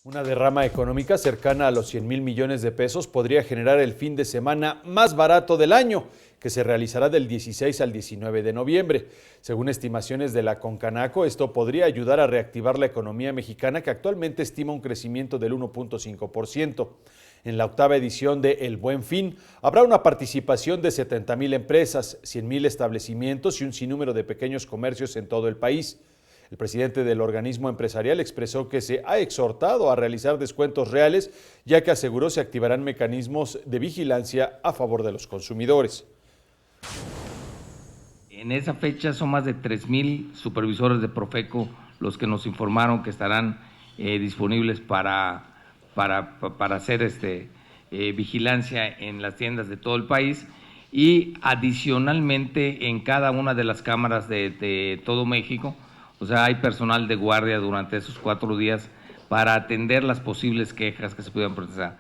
Una derrama económica cercana a los 100,000 millones de pesos podría generar el fin de semana más barato del año, que se realizará del 16 al 19 de noviembre. Según estimaciones de la Concanaco, esto podría ayudar a reactivar la economía mexicana, que actualmente estima un crecimiento del 1.5%. En la octava edición de El Buen Fin habrá una participación de 70,000 empresas, 100,000 establecimientos y un sinnúmero de pequeños comercios en todo el país. El presidente del organismo empresarial expresó que se ha exhortado a realizar descuentos reales, ya que aseguró se activarán mecanismos de vigilancia a favor de los consumidores. En esa fecha son más de 3,000 supervisores de Profeco los que nos informaron que estarán disponibles para hacer vigilancia en las tiendas de todo el país, y adicionalmente en cada una de las cámaras de todo México. O sea, hay personal de guardia durante esos 4 días para atender las posibles quejas que se puedan procesar.